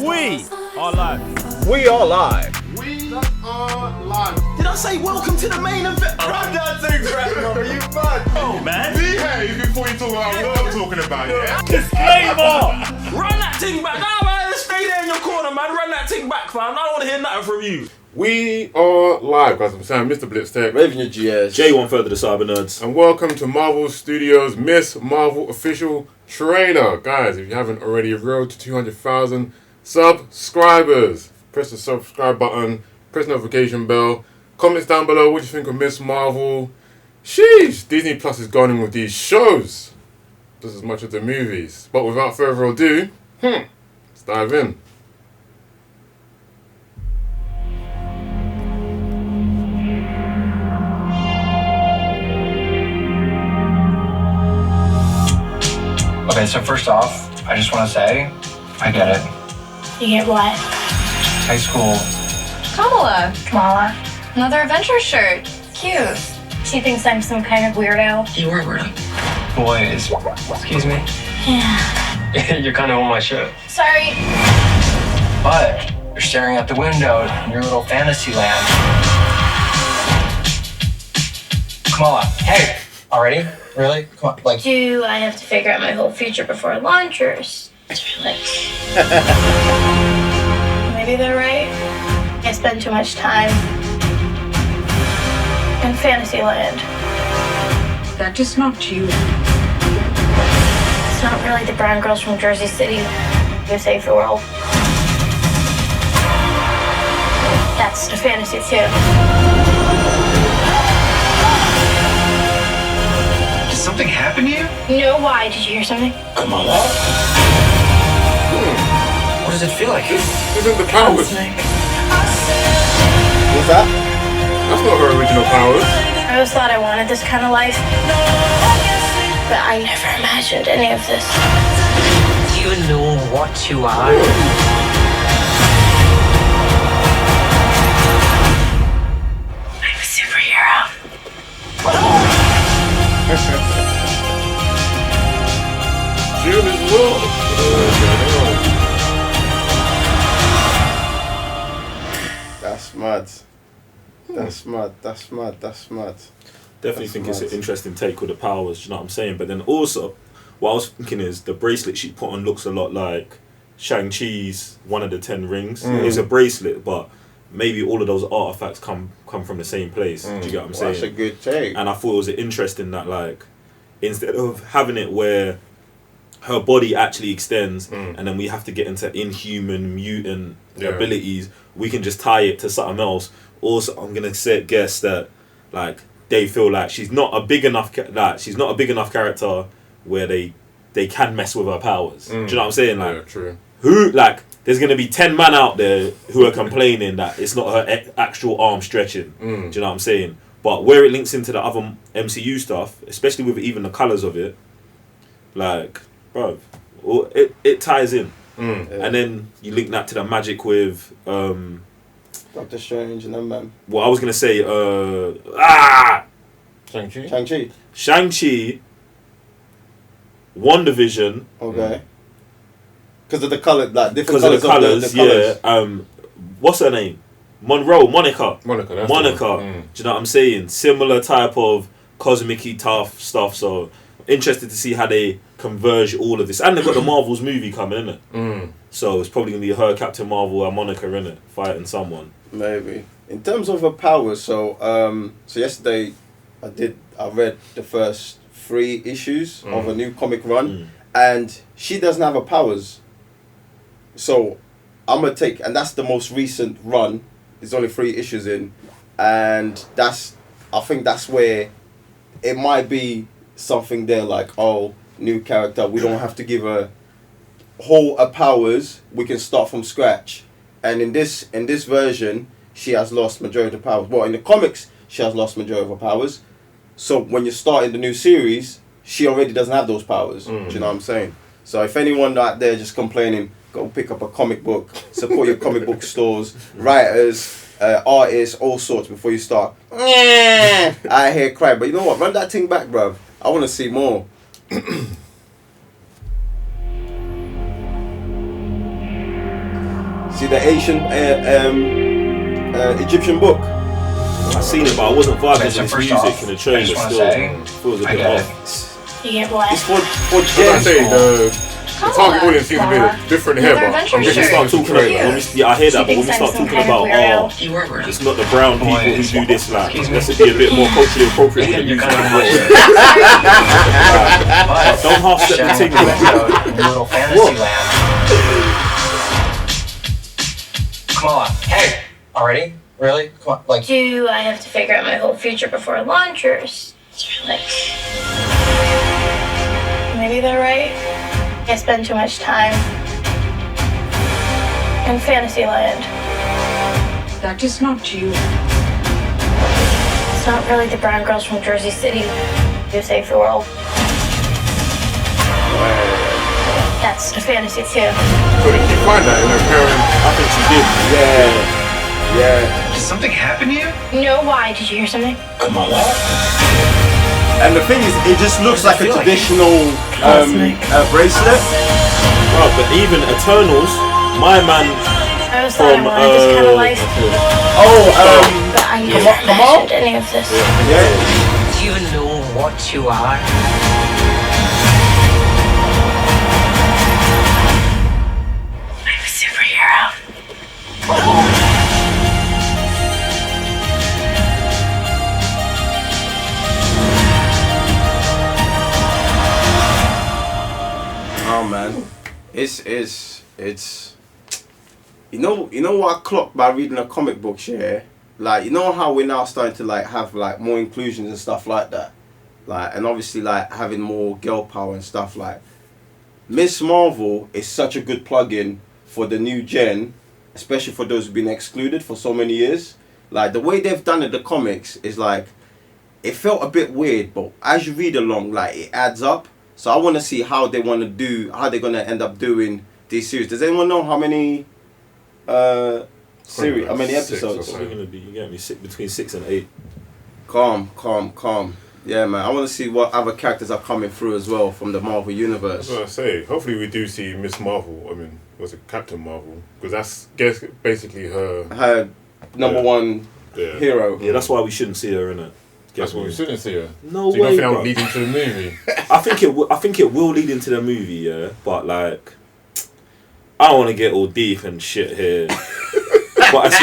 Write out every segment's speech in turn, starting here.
We are live. We are live. We are live. Did I say welcome to the main event? Run that thing back, brother. You mad? Oh, man. Behave before you talk about what I'm talking about, yeah? Disclaimer. Run that thing back. Nah, man, stay there in your corner, man. Run that thing back, fam. I don't want to hear nothing from you. We are live, guys. I'm Sam, Mr. Blitz Tech. Raven your GS. J1 further the Cyber Nerds. And welcome to Marvel Studios Miss Marvel official trailer. Guys, if you haven't already, road to 200,000 subscribers. Press the subscribe button, press notification bell. Comments down below, what do you think of Miss Marvel? Sheesh, Disney Plus is going in with these shows just as much as the movies. But without further ado, let's dive in. Okay, so first off, I just want to say, I get it. You get what? High school. Kamala. Another adventure shirt. Cute. She thinks I'm some kind of weirdo. You are weirdo. Boys. Excuse me? Yeah. You're kind of on my shirt. Sorry. But you're staring out the window in your little fantasy land. Kamala, hey! Already? Really? Come on, like... Do I have to figure out my whole future before lunch or like... Maybe they're right. I spend too much time in Fantasyland. That just knocked you. It's not really the brown girls from Jersey City who save the world. That's the fantasy too. Did something happen to you? You know why? Did you hear something? Kamala? What does it feel like? Isn't the powers? What's that? That's not her original powers. I always thought I wanted this kind of life, but I never imagined any of this. You know what you are. I'm a superhero. June is low. That's mad. That's mad. That's mad. That's mad. Definitely think it's an interesting take with the powers, do you know what I'm saying? But then also, what I was thinking is the bracelet she put on looks a lot like Shang-Chi's one of the 10 rings. It's a bracelet, but maybe all of those artifacts come from the same place. Do you get what I'm saying? That's a good take. And I thought it was interesting that, like, instead of having it where her body actually extends and then we have to get into inhuman mutant abilities, we can just tie it to something else. Also, I'm gonna guess that, like, they feel like she's not a big enough character where they can mess with her powers. Do you know what I'm saying? Like, Yeah, true. who, like, there's gonna be 10 men out there who are complaining that it's not her actual arm stretching. Do you know what I'm saying? But where it links into the other MCU stuff, especially with even the colours of it, like, bro, it ties in. And then you link that to the magic with Doctor Strange and them, man. well, I was gonna say Shang-Chi? Shang-Chi. Shang-Chi, WandaVision, Okay. Because of the colour, like different because of colours. the colours, what's her name? Monica. Monica, that's Monica. the one. Do you know what I'm saying? Similar type of cosmic-y tough stuff. So interested to see how they converge all of this. And they've got the Marvels movie coming, innit? So it's probably gonna be her, Captain Marvel, and Monica, innit, fighting someone. Maybe. In terms of her powers, so yesterday I read the first 3 issues of a new comic run, and she doesn't have her powers. So I'm gonna take, and that's the most recent run. There's only 3 issues in, and I think that's where it might be something there, like, oh, new character, we don't have to give her whole powers, we can start from scratch. And in this version, she has lost majority of powers. Well, in the comics, she has lost majority of her powers. So when you start in the new series, she already doesn't have those powers. Do you know what I'm saying? So if anyone out there just complaining, go pick up a comic book, support your comic book stores, writers, artists, all sorts before you start. I hear cry, but you know what? Run that thing back, bruv. I want to see more. See the ancient Egyptian book. I seen it, but I wasn't vibing with So this first music off, in the I trailer. just wanna Still, say, feels a I bit get off. You get what? It's for I Jen. say the target audience seems a bit different here, but I'm When we guessing start it's talking trailer. about, I hear that, but when we start talking about, You were right. it's not the brown people who Boys. do this, like, Excuse me. let's be a bit more culturally appropriate with the You're music. kind of Like, don't half step the thing. in your little fantasy land. Kamala, hey! Already? Really? Come on, like, Do I have to figure out my whole future before launch, or is there like... Maybe they're right. I spend too much time in Fantasyland. That is not you. It's not really the brown girls from Jersey City who save the world. That's a fantasy too. So did she find that in her parents? I think she did. Yeah. did something happen to you? No, why? Did you hear something? And the thing is, it just looks like a traditional bracelet. Bro, but even Eternals, my man I was from, thought I just kind of like, but I never Kamal? imagined any of this. Yeah. Do you know what you are? I'm a superhero. Oh man, it's you know what I clocked by reading a comic book share, like, you know how we're now starting to like have like more inclusions and stuff like that, like, and obviously like having more girl power and stuff. Like, Miss Marvel is such a good plug-in for the new gen, especially for those who've been excluded for so many years. Like, the way they've done it, the comics is like, it felt a bit weird, but as you read along, like, it adds up. So I want to see how they're going to end up doing these series. Does anyone know how many series, how many 6 or episodes? so. We're gonna be, you get me, between 6 and 8. Calm. Yeah, man. I want to see what other characters are coming through as well from the Marvel universe. That's what I say. Hopefully we do see Miss Marvel. I mean, was it Captain Marvel? Because that's basically her. Her number one hero. Yeah, that's why we shouldn't see her in it. That's what we shouldn't see her. No So you don't way, think that bro. would lead into the movie? I think it will lead into the movie, yeah. But like, I don't want to get all deep and shit here. But it's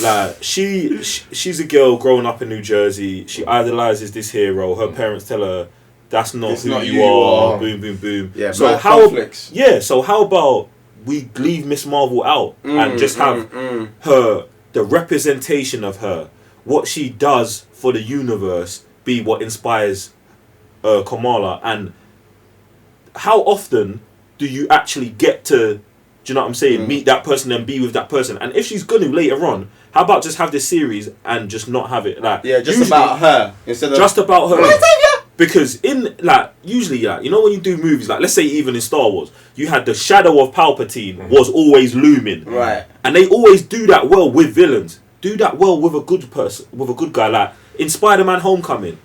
like she's a girl growing up in New Jersey. She idolizes this hero. Her parents tell her that's not It's who not you you are. are. Boom, boom, boom. Yeah, So mad how? conflicts. Yeah. So how about we leave Miss Marvel out and just have her, the representation of her, what she does for the universe, be what inspires Kamala. And how often do you actually get to, do you know what I'm saying, meet that person and be with that person? And if she's gonna later on, how about just have this series and just not have it like, Yeah, just usually, about her instead of just about her. Because in like usually you know when you do movies, like let's say even in Star Wars, you had the shadow of Palpatine was always looming, Right. and they always do that well with villains. Do that well with a good person, with a good guy. Like in Spider-Man: Homecoming,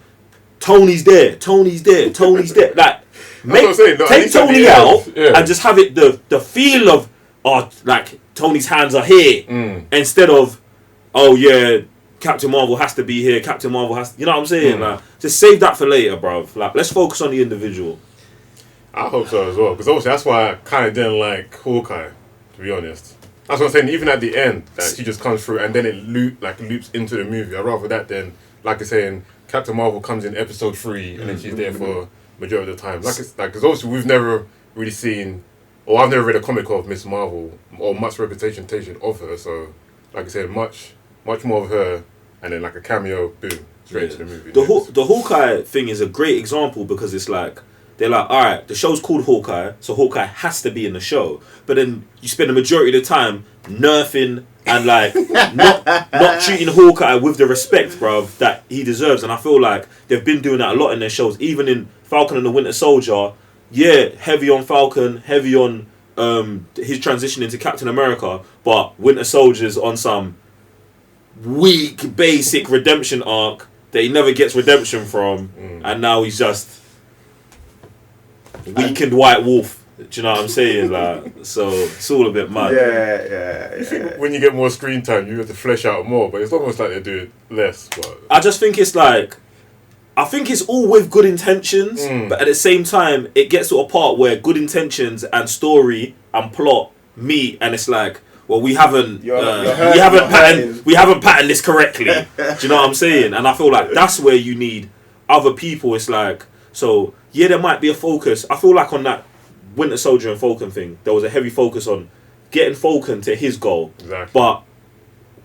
Tony's there. Like, what I'm saying, no, at take least at Tony the out end, yeah. and just have it the feel of like Tony's hands are here instead of Captain Marvel has to be here. Captain Marvel has to, you know what I'm saying? Like, just save that for later, bruv. Like, let's focus on the individual. I hope so as well. Because obviously that's why I kind of didn't like Hawkeye, to be honest. That's what I'm saying. Even at the end, that she just comes through and then it loops into the movie. I'd rather that than, like you're saying, Captain Marvel comes in episode 3 and then she's there for majority of the time. Because obviously we've never really seen, or I've never read a comic of Miss Marvel or much representation of her. So, like I said, much more of her, and then like a cameo, boom, straight into the movie. The Hawkeye thing is a great example because it's like, they're like, alright, the show's called Hawkeye, so Hawkeye has to be in the show. But then you spend the majority of the time nerfing and like not treating Hawkeye with the respect, bruv, that he deserves. And I feel like they've been doing that a lot in their shows. Even in Falcon and the Winter Soldier, yeah, heavy on Falcon, heavy on his transition into Captain America, but Winter Soldier's on some weak, basic redemption arc that he never gets redemption from, and now he's just weakened White Wolf. Do you know what I'm saying? Like, so it's all a bit mad. Yeah. When you get more screen time, you have to flesh out more, but it's almost like they do it less. But I just think it's like, I think it's all with good intentions, but at the same time, it gets to a part where good intentions and story and plot meet, and it's like, well, we haven't patterned this correctly. Do you know what I'm saying? And I feel like that's where you need other people. It's like, so yeah, there might be a focus. I feel like on that Winter Soldier and Falcon thing, there was a heavy focus on getting Falcon to his goal. Exactly. But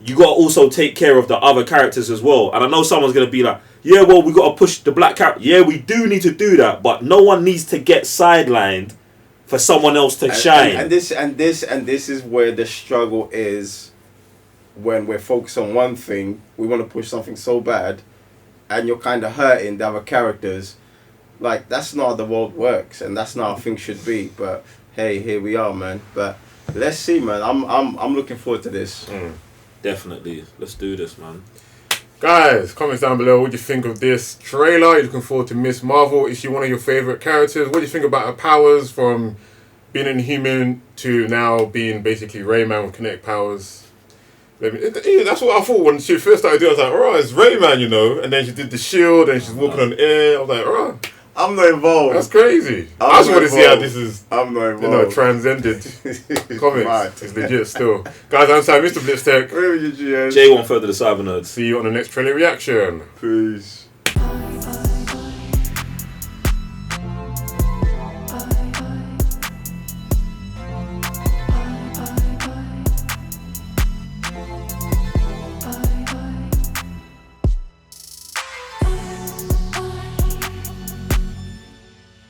you got to also take care of the other characters as well. And I know someone's going to be like, yeah, well, we got to push the black character. Yeah, we do need to do that. But no one needs to get sidelined for someone else to shine. And this is where the struggle is when we're focused on one thing. We want to push something so bad, and you're kind of hurting the other characters. Like, that's not how the world works, and that's not how things should be. But hey, here we are, man. But let's see, man. I'm looking forward to this. Definitely. Let's do this, man. guys, comments down below. What do you think of this trailer? You're looking forward to Miss Marvel. Is she one of your favourite characters? What do you think about her powers, from being Inhuman to now being basically Rayman with kinetic powers? That's what I thought when she first started doing. I was like, oh, it's Rayman, you know. And then she did the shield and she's walking on air. I was like, oh, I'm not involved. that's crazy. I just want to see how this is, I'm not involved. transcended. Comics. It's legit still. Guys, I'm Sam, Mr. Blitztech. Where are you, GS? J1 further the Cyber Nerds. See you on the next trailer reaction. Peace.